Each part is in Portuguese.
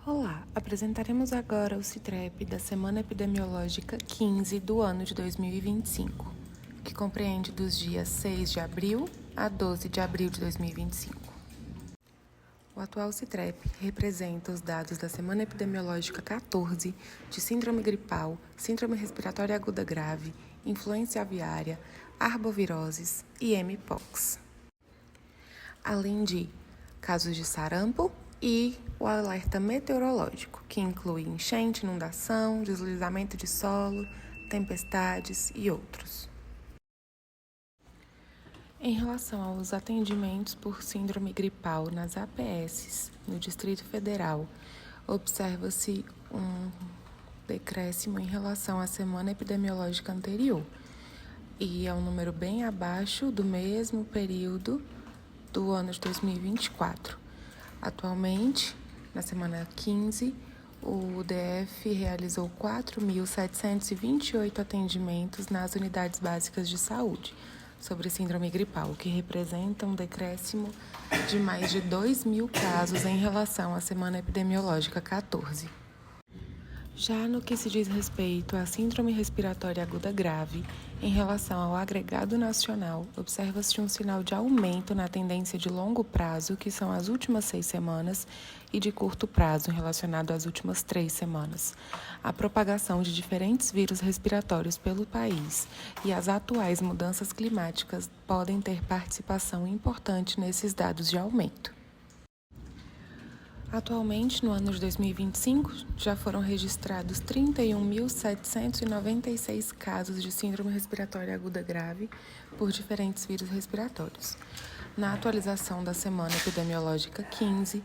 Olá, apresentaremos agora o CITREP da Semana Epidemiológica 15 do ano de 2025, que compreende dos dias 6 de abril a 12 de abril de 2025. O atual CITREP representa os dados da Semana Epidemiológica 14 de síndrome gripal, síndrome respiratória aguda grave, influenza aviária, arboviroses e mpox, além de casos de sarampo e o alerta meteorológico, que inclui enchente, inundação, deslizamento de solo, tempestades e outros. Em relação aos atendimentos por síndrome gripal nas APSs no Distrito Federal, observa-se um decréscimo em relação à semana epidemiológica anterior, e é um número bem abaixo do mesmo período do ano de 2024. Atualmente, na semana 15, o DF realizou 4.728 atendimentos nas unidades básicas de saúde sobre síndrome gripal, o que representa um decréscimo de mais de 2.000 casos em relação à semana epidemiológica 14. Já no que se diz respeito à síndrome respiratória aguda grave, em relação ao agregado nacional, observa-se um sinal de aumento na tendência de longo prazo, que são as últimas 6 semanas, e de curto prazo, relacionado às últimas 3 semanas. A propagação de diferentes vírus respiratórios pelo país e as atuais mudanças climáticas podem ter participação importante nesses dados de aumento. Atualmente, no ano de 2025, já foram registrados 31.796 casos de síndrome respiratória aguda grave por diferentes vírus respiratórios. Na atualização da semana epidemiológica 15,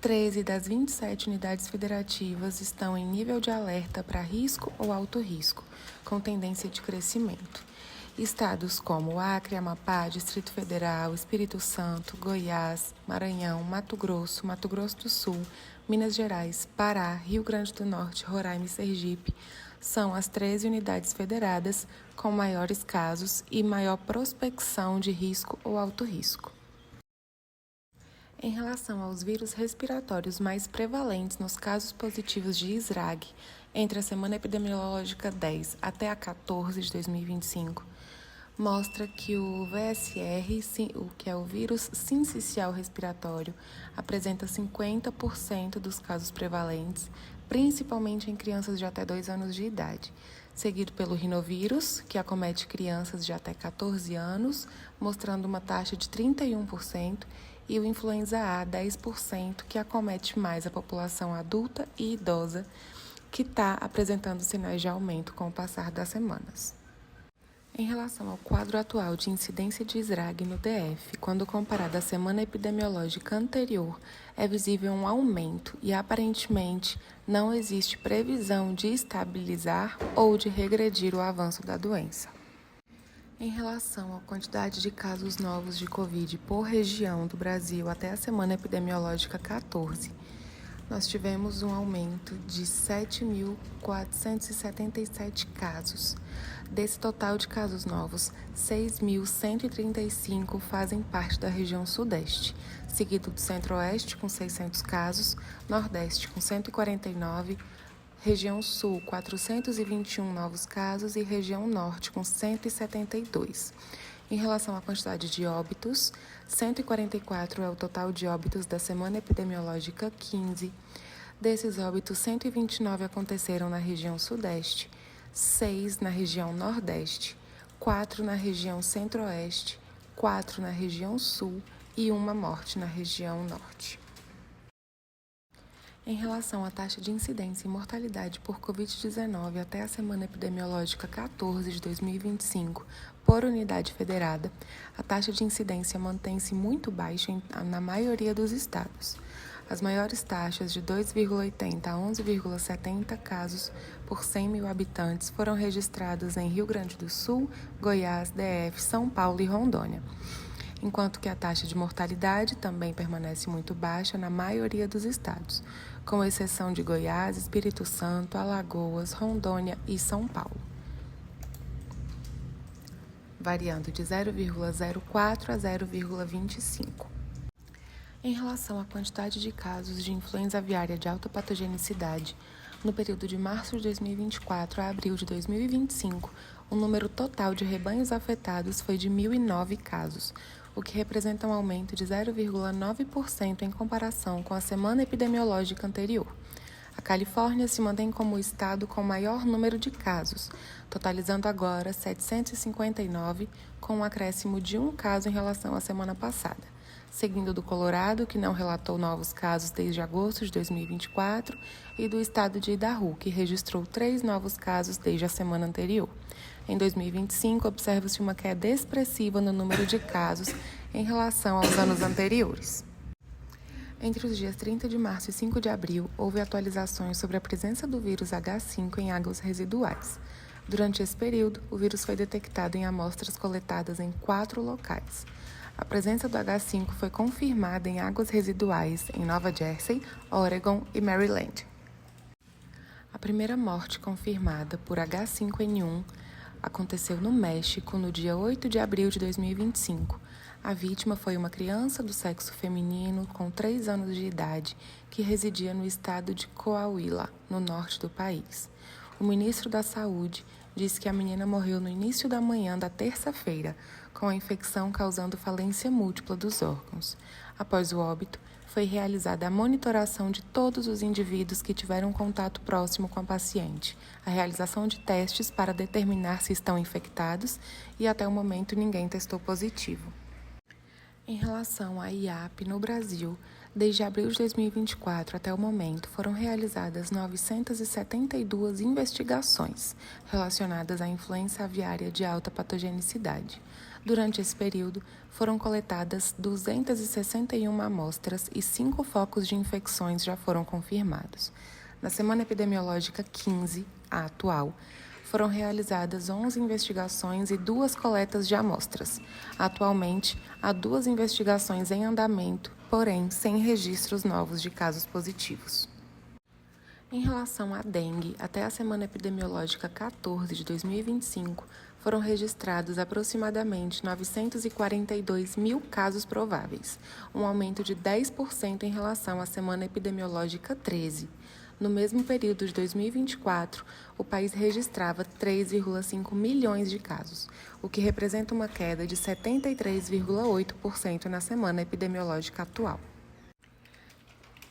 13 das 27 unidades federativas estão em nível de alerta para risco ou alto risco, com tendência de crescimento. Estados como Acre, Amapá, Distrito Federal, Espírito Santo, Goiás, Maranhão, Mato Grosso do Sul, Minas Gerais, Pará, Rio Grande do Norte, Roraima e Sergipe são as 13 unidades federadas com maiores casos e maior prospecção de risco ou alto risco. Em relação aos vírus respiratórios mais prevalentes nos casos positivos de ISRAG, entre a semana epidemiológica 10 até a 14 de 2025, mostra que o VSR, que é o vírus sincicial respiratório, apresenta 50% dos casos prevalentes, principalmente em crianças de até 2 anos de idade, seguido pelo rinovírus, que acomete crianças de até 14 anos, mostrando uma taxa de 31%, e o influenza A, 10%, que acomete mais a população adulta e idosa, que está apresentando sinais de aumento com o passar das semanas. Em relação ao quadro atual de incidência de ISRAG no DF, quando comparado à semana epidemiológica anterior, é visível um aumento e, aparentemente, não existe previsão de estabilizar ou de regredir o avanço da doença. Em relação à quantidade de casos novos de Covid por região do Brasil até a semana epidemiológica 14, nós tivemos um aumento de 7.477 casos. Desse total de casos novos, 6.135 fazem parte da região Sudeste, seguido do Centro-Oeste com 600 casos, Nordeste com 149, região Sul 421 novos casos e região Norte com 172. Em relação à quantidade de óbitos, 144 é o total de óbitos da semana epidemiológica 15. Desses óbitos, 129 aconteceram na região Sudeste, 6 na região Nordeste, 4 na região Centro-Oeste, 4 na região Sul e 1 morte na região Norte. Em relação à taxa de incidência e mortalidade por Covid-19 até a semana epidemiológica 14 de 2025, por unidade federada, a taxa de incidência mantém-se muito baixa na maioria dos estados. As maiores taxas de 2,80 a 11,70 casos por 100 mil habitantes foram registradas em Rio Grande do Sul, Goiás, DF, São Paulo e Rondônia, enquanto que a taxa de mortalidade também permanece muito baixa na maioria dos estados, com exceção de Goiás, Espírito Santo, Alagoas, Rondônia e São Paulo, variando de 0,04 a 0,25. Em relação à quantidade de casos de influenza aviária de alta patogenicidade, no período de março de 2024 a abril de 2025, o número total de rebanhos afetados foi de 1.009 casos, o que representa um aumento de 0,9% em comparação com a semana epidemiológica anterior. A Califórnia se mantém como o estado com maior número de casos, totalizando agora 759, com um acréscimo de um caso em relação à semana passada, seguindo do Colorado, que não relatou novos casos desde agosto de 2024, e do estado de Idaho, que registrou 3 novos casos desde a semana anterior. Em 2025, observa-se uma queda expressiva no número de casos em relação aos anos anteriores. Entre os dias 30 de março e 5 de abril, houve atualizações sobre a presença do vírus H5 em águas residuais. Durante esse período, o vírus foi detectado em amostras coletadas em 4 locais. A presença do H5 foi confirmada em águas residuais em Nova Jersey, Oregon e Maryland. A primeira morte confirmada por H5N1 aconteceu no México no dia 8 de abril de 2025. A vítima foi uma criança do sexo feminino com 3 anos de idade que residia no estado de Coahuila, no norte do país. O ministro da Saúde disse que a menina morreu no início da manhã da terça-feira, com a infecção causando falência múltipla dos órgãos. Após o óbito, foi realizada a monitoração de todos os indivíduos que tiveram contato próximo com a paciente, a realização de testes para determinar se estão infectados e até o momento ninguém testou positivo. Em relação à IAP no Brasil, desde abril de 2024 até o momento foram realizadas 972 investigações relacionadas à influenza aviária de alta patogenicidade. Durante esse período, foram coletadas 261 amostras e 5 focos de infecções já foram confirmados. Na semana epidemiológica 15, a atual, foram realizadas 11 investigações e 2 coletas de amostras. Atualmente, há 2 investigações em andamento, porém sem registros novos de casos positivos. Em relação à dengue, até a semana epidemiológica 14 de 2025, foram registrados aproximadamente 942 mil casos prováveis, um aumento de 10% em relação à semana epidemiológica 13. No mesmo período de 2024, o país registrava 3,5 milhões de casos, o que representa uma queda de 73,8% na semana epidemiológica atual.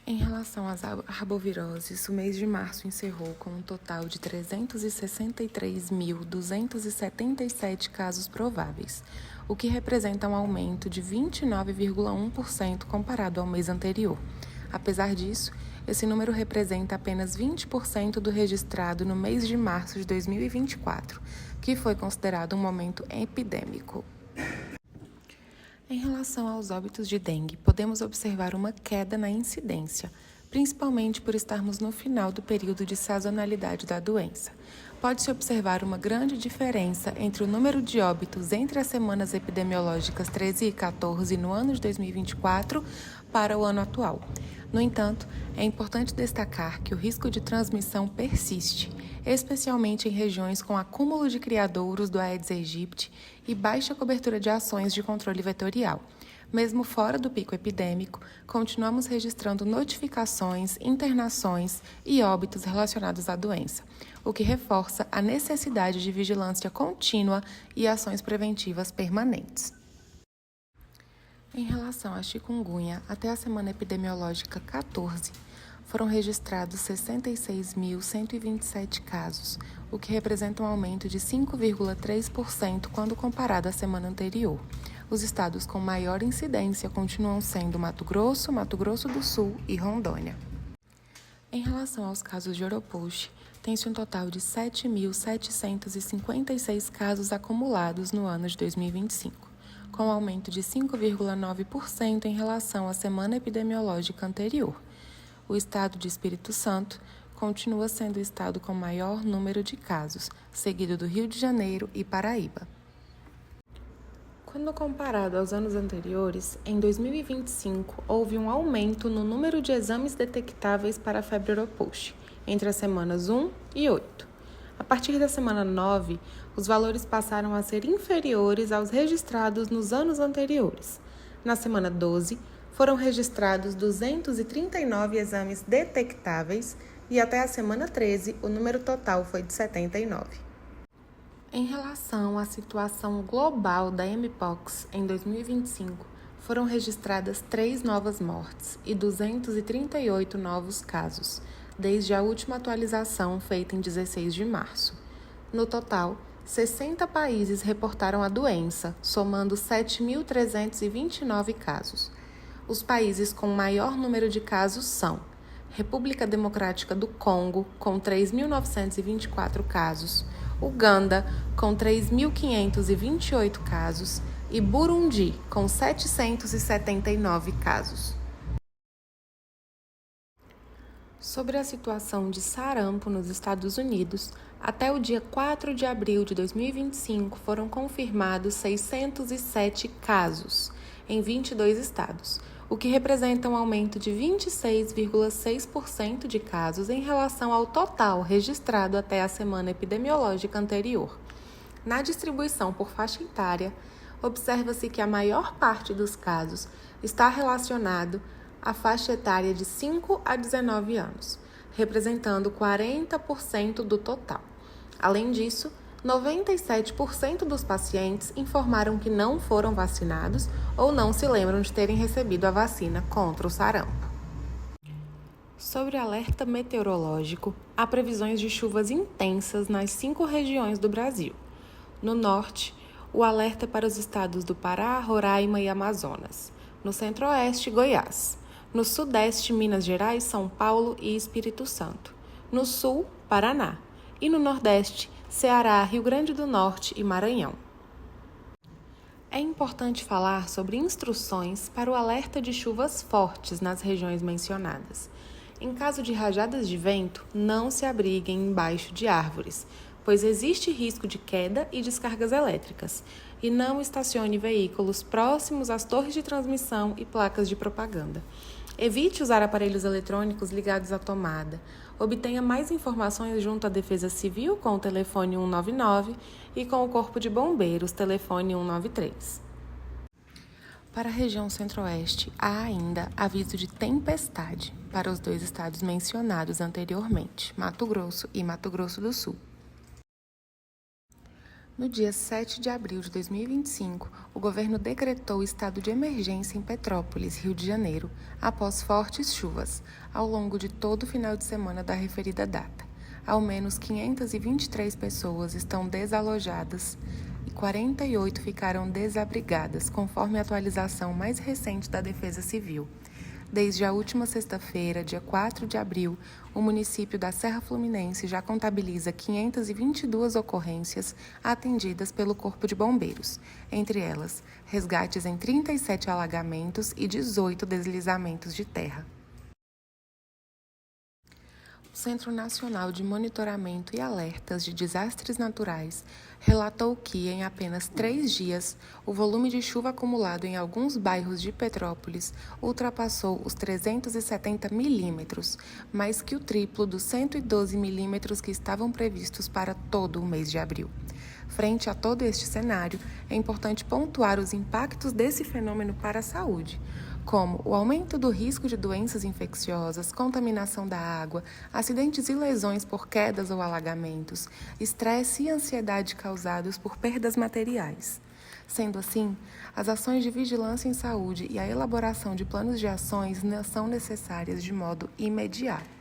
Em relação às arboviroses, o mês de março encerrou com um total de 363.277 casos prováveis, o que representa um aumento de 29,1% comparado ao mês anterior. Apesar disso, esse número representa apenas 20% do registrado no mês de março de 2024, que foi considerado um momento epidêmico. Em relação aos óbitos de dengue, podemos observar uma queda na incidência, principalmente por estarmos no final do período de sazonalidade da doença. Pode-se observar uma grande diferença entre o número de óbitos entre as semanas epidemiológicas 13 e 14 no ano de 2024 para o ano atual. No entanto, é importante destacar que o risco de transmissão persiste, especialmente em regiões com acúmulo de criadouros do Aedes aegypti e baixa cobertura de ações de controle vetorial. Mesmo fora do pico epidêmico, continuamos registrando notificações, internações e óbitos relacionados à doença, o que reforça a necessidade de vigilância contínua e ações preventivas permanentes. Em relação à chikungunya, até a semana epidemiológica 14, foram registrados 66.127 casos, o que representa um aumento de 5,3% quando comparado à semana anterior. Os estados com maior incidência continuam sendo Mato Grosso do Sul e Rondônia. Em relação aos casos de Oropouche, tem-se um total de 7.756 casos acumulados no ano de 2025. Com aumento de 5,9% em relação à semana epidemiológica anterior. O estado de Espírito Santo continua sendo o estado com maior número de casos, seguido do Rio de Janeiro e Paraíba. Quando comparado aos anos anteriores, em 2025 houve um aumento no número de exames detectáveis para a febre Oropouche, entre as semanas 1 e 8. A partir da semana 9, os valores passaram a ser inferiores aos registrados nos anos anteriores. Na semana 12, foram registrados 239 exames detectáveis e até a semana 13 o número total foi de 79. Em relação à situação global da Mpox em 2025, foram registradas 3 novas mortes e 238 novos casos, desde a última atualização feita em 16 de março. No total, 60 países reportaram a doença, somando 7.329 casos. Os países com maior número de casos são República Democrática do Congo, com 3.924 casos, Uganda, com 3.528 casos e Burundi, com 779 casos. Sobre a situação de sarampo nos Estados Unidos, até o dia 4 de abril de 2025 foram confirmados 607 casos em 22 estados, o que representa um aumento de 26,6% de casos em relação ao total registrado até a semana epidemiológica anterior. Na distribuição por faixa etária, observa-se que a maior parte dos casos está relacionado à faixa etária de 5 a 19 anos, representando 40% do total. Além disso, 97% dos pacientes informaram que não foram vacinados ou não se lembram de terem recebido a vacina contra o sarampo. Sobre alerta meteorológico, há previsões de chuvas intensas nas 5 regiões do Brasil. No norte, o alerta é para os estados do Pará, Roraima e Amazonas. No centro-oeste, Goiás. No sudeste, Minas Gerais, São Paulo e Espírito Santo. No sul, Paraná. E no nordeste, Ceará, Rio Grande do Norte e Maranhão. É importante falar sobre instruções para o alerta de chuvas fortes nas regiões mencionadas. Em caso de rajadas de vento, não se abriguem embaixo de árvores, pois existe risco de queda e descargas elétricas, e não estacione veículos próximos às torres de transmissão e placas de propaganda. Evite usar aparelhos eletrônicos ligados à tomada. Obtenha mais informações junto à Defesa Civil com o telefone 199 e com o Corpo de Bombeiros, telefone 193. Para a região centro-oeste, há ainda aviso de tempestade para os 2 estados mencionados anteriormente, Mato Grosso e Mato Grosso do Sul. No dia 7 de abril de 2025, o governo decretou estado de emergência em Petrópolis, Rio de Janeiro, após fortes chuvas, ao longo de todo o final de semana da referida data. Ao menos 523 pessoas estão desalojadas e 48 ficaram desabrigadas, conforme a atualização mais recente da Defesa Civil. Desde a última sexta-feira, dia 4 de abril, o município da Serra Fluminense já contabiliza 522 ocorrências atendidas pelo Corpo de Bombeiros, entre elas, resgates em 37 alagamentos e 18 deslizamentos de terra. O Centro Nacional de Monitoramento e Alertas de Desastres Naturais relatou que, em apenas 3 dias, o volume de chuva acumulado em alguns bairros de Petrópolis ultrapassou os 370 milímetros, mais que o triplo dos 112 milímetros que estavam previstos para todo o mês de abril. Frente a todo este cenário, é importante pontuar os impactos desse fenômeno para a saúde, como o aumento do risco de doenças infecciosas, contaminação da água, acidentes e lesões por quedas ou alagamentos, estresse e ansiedade causados por perdas materiais. Sendo assim, as ações de vigilância em saúde e a elaboração de planos de ações são necessárias de modo imediato.